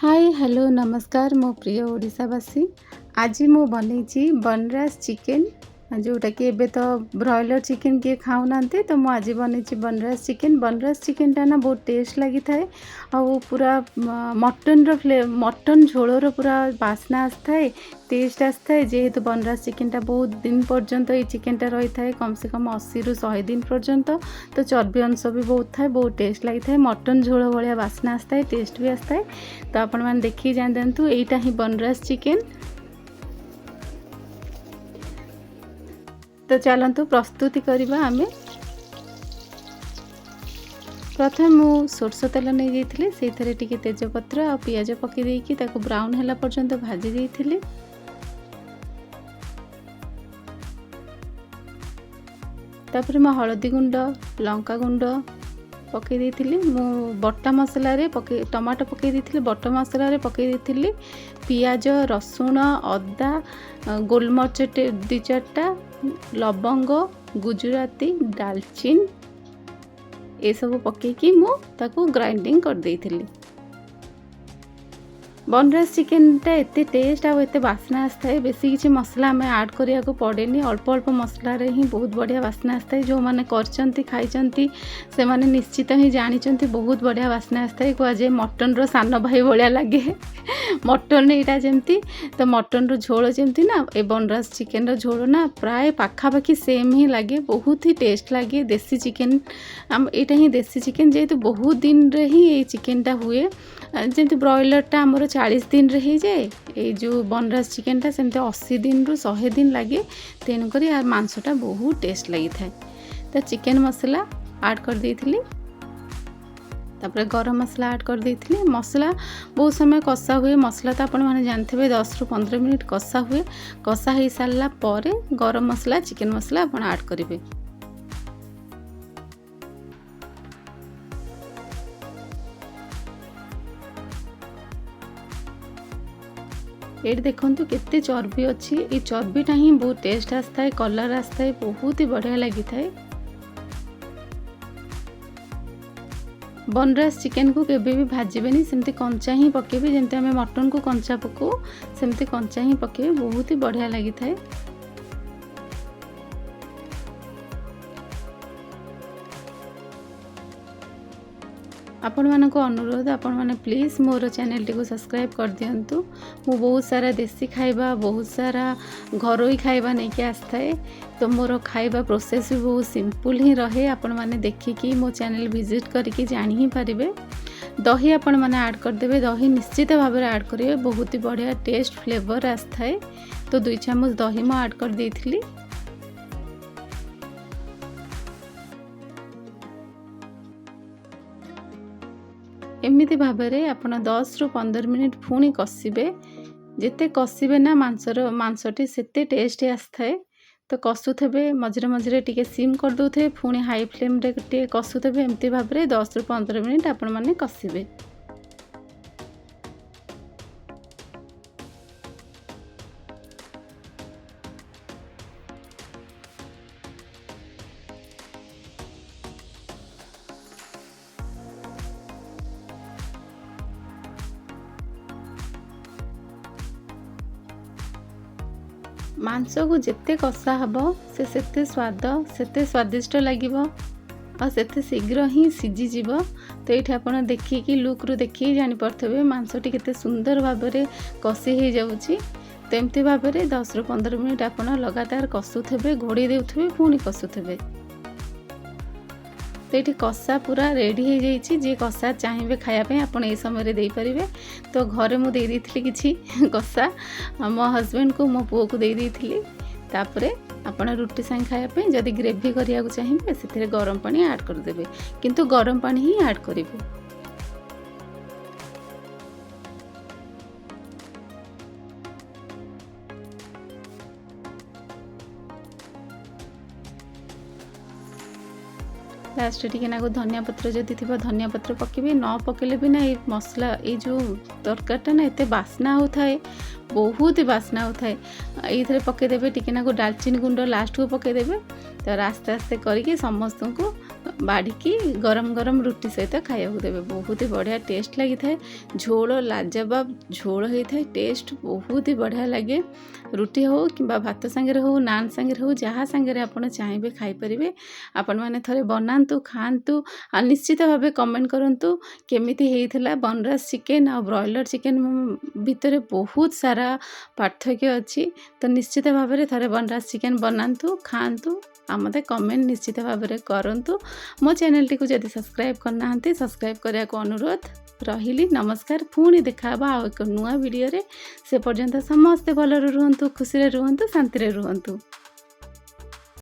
Hi hello नमस्कार मो प्रिय ओडिशावासी। आज मु बनई बनराज चिकेन जोटा कि एबे तो ब्रॉयलर चिकेन किए खाऊना तो मु आज बनई बनराज चिकेन। बनराज चिकेनटा ना बहुत टेस्ट लगी थाए और पूरा मटन मटन झोलर पूरा बास्ना आसए टेस्ट आसए। जेहेतु बनराज चिकेनटा बहुत दिन पर्यंत ये चिकेनटा रही थाए कम से कम 80 ରୁ 100 दिन पर्यंत, तो चर्बी अंश भी बहुत थाए, बहुत टेस्ट लगी थाए। मटन झोल भाया बास्ना आसए, टेस्ट भी आसए। तो आपण मैंने देखिए जान दिंतु यहीटा ही बनराज चिकेन। तो चलतु प्रस्तुति करवा आमे। प्रथम मु सोरष तेल नहीं जाइए से तेजपत्र और पियाज पकई ब्राउन है पर्यंत भाजी देइथिली। तापर मैं हलदी गुंड लंका गुंड पकई देइथिली। मु बटा मसला रे टमाटो पकई देइथिली, बटा मसला रे पकई देइथिली पियाज रसुण अदा गोलमरिच 2-4टा लवंग गुजराती डालचीन ये सब पकईकी मु ताकू ग्राइंडिंग कर देइथिली। बनराज चिकेनटा एते टेस्ट और एते बास्ना आसए। बेसी किसी मसला आम ऐड करिया को पड़ेनी, अल्प अल्प मसला रे ही बहुत बढ़िया बास्ना आसए। जो मैंने करचंती खाइचंती से माने निश्चित ही जानिचंती बहुत बढ़िया बास्ना आसए। कहुए मटन रो सान भाई भाया लगे मटन यहाँ जमती, तो मटन रो झोल जमती ना ए बनराज चिकेन रो झोल ना प्राय पाखापाखि सेम ही लगे, बहुत ही टेस्ट लगे। देसी चिकेन यहाँ ही देसी चिकेन जेहेतु बहुत दिन रे ही ये चिकेनटा हुए, जमी ब्रॉयलरटा आमर 40 दिन रे ही जाए, ये जो बनराज चिकेनटा सेमती 80 दिन ରୁ 100 दिन लगे। तेणुक यार मांसटा बहुत टेस्ट लगी था। तो चिकेन मसला ऐड कर देइथिली, तापर गरम मसला ऐड कर देइथिली। मसला बहुत समय कषा हुए, मसला तो आपण माने जानथिबे 10 ରୁ 15 मिनिट कषा हुए। कषा हो सारा पर गरम मसला चिकेन मसला आपण ऐड करेंगे। ये देखु केते चर्बी अच्छी, ये चर्बीटा ही बहुत टेस्ट आसता है, कलर आसता है, बहुत ही बढ़िया लगी था। बनराज चिकेन को केबे भी भाजबेनी, सेमती कंचा ही पकेबे, जमती आम मटन को कंचा पकाऊ सेमती कंचा ही पकेबे, बहुत ही बढ़िया लगी था। आपण मानक अनुरोध, आपण माने प्लीज मोर चैनल टी को सब्सक्राइब कर दियंतु। मु बहुत सारा देसी खाइबा बहुत सारा घरोई खाइबा नहीं के आसथाए, तो मोर खाइबा प्रोसेस भी बहुत सिंपल ही रहे। आपण माने देखिकी मो चैनल विजिट करके जानी ही पारिबे। दही आपण माने ऐड कर देबे, दही निश्चित भाव में ऐड करिवे, बहुत ही बढ़िया टेस्ट फ्लेवर आसथाए। तो 2 चामच दही मु ऐड कर देइथिली। एमिति भाव में आप 10 ରୁ 15 मिनिट पुणी कषिबे। जिते कषिबे ना मांसटी सेते टेस्ट आसथाए। तो कषुथे मझे मझे टे सिम कर दे, पुणी हाई फ्लेम रे टे कषुथे। एमती भाव में 10 ରୁ 15 मिनिट आपण माने कषिबे। मांस को जिते कषा हम से सेते स्वाद सेते स्वादिष्ट लगे और सेते शीघ्र ही सीझीज। तो ये आप देखिए लुक रू देखिए जानीपे मांसटी केते सुंदर भाव में कषि हो जाऊँगी। तो एमती भाव में 10 ରୁ 15 मिनिट आप लगातार कषुथे, घोड़ी देउथे, पुणी कषुथे। तो ये कषा पूरा रेडी हो जाइए। जी कषा चाहिए खायापे आपण ये समय दे पारे। तो घरे मुझे दे दी किसी कषा मो हस्बैंड को मो पुओ को दे दी। तापरे आपण रुटी संग खायापे जदि ग्रेवी करिया को चाहिए से गरम पानी ऐड करदे, किंतु गरम पानी ही ऐड करेंगे। लास्ट टिके ना धनिया पत्र जदि थी धनिया पत्र पकेबे, न पकेले भी ना ये मसला ये जो तरकारीटा ना एते बास्ना होता है, बहुत ही बास्ना होता है। ये पकईदेवे टिके ना डालचीनी गुंड लास्ट को पकईदेवे। तो आस्ते आस्ते करके समस्त को ବାଡ଼ିକି ଗରମ ଗରମ ରୁଟି ସହିତ ଖାଇବାକୁ ଦେବେ। ବହୁତ ହି ବଢ଼ିଆ ଟେଷ୍ଟ ଲାଗିଥାଏ। ଝୋଳ ଲାଜବାବ ଝୋଳ ହେଇଥାଏ। ଟେଷ୍ଟ ବହୁତ ହି ବଢ଼ିଆ ଲାଗେ। ରୁଟି ହେଉ କିମ୍ବା ଭାତ ସାଙ୍ଗରେ ହେଉ, ନାନ୍ ସାଙ୍ଗରେ ହେଉ, ଯାହା ସାଙ୍ଗରେ ଆପଣ ଚାହିଁବେ ଖାଇପାରିବେ। ଆପଣମାନେ ଥରେ ବନାନ୍ତୁ, ଖାଆନ୍ତୁ ଆଉ ନିଶ୍ଚିତ ଭାବେ କମେଣ୍ଟ କରନ୍ତୁ କେମିତି ହେଇଥିଲା। ବନରାଜ ଚିକେନ୍ ଆଉ ବ୍ରଏଲର୍ ଚିକେନ୍ ଭିତରେ ବହୁତ ସାରା ପାର୍ଥକ୍ୟ ଅଛି। ତ ନିଶ୍ଚିତ ଭାବରେ ଥରେ ବନରାଜ ଚିକେନ୍ ବନାନ୍ତୁ, ଖାଆନ୍ତୁ ଆଉ ମୋତେ କମେଣ୍ଟ ନିଶ୍ଚିତ ଭାବରେ କରନ୍ତୁ। ମୋ ଚ୍ୟାନେଲଟିକୁ ଯଦି ସବସ୍କ୍ରାଇବ୍ କରିନାହାନ୍ତି ସବସ୍କ୍ରାଇବ୍ କରିବାକୁ ଅନୁରୋଧ ରହିଲି। ନମସ୍କାର। ପୁଣି ଦେଖାହେବା ଆଉ ଏକ ନୂଆ ଭିଡ଼ିଓରେ। ସେ ପର୍ଯ୍ୟନ୍ତ ସମସ୍ତେ ଭଲରେ ରୁହନ୍ତୁ, ଖୁସିରେ ରୁହନ୍ତୁ, ଶାନ୍ତିରେ ରୁହନ୍ତୁ।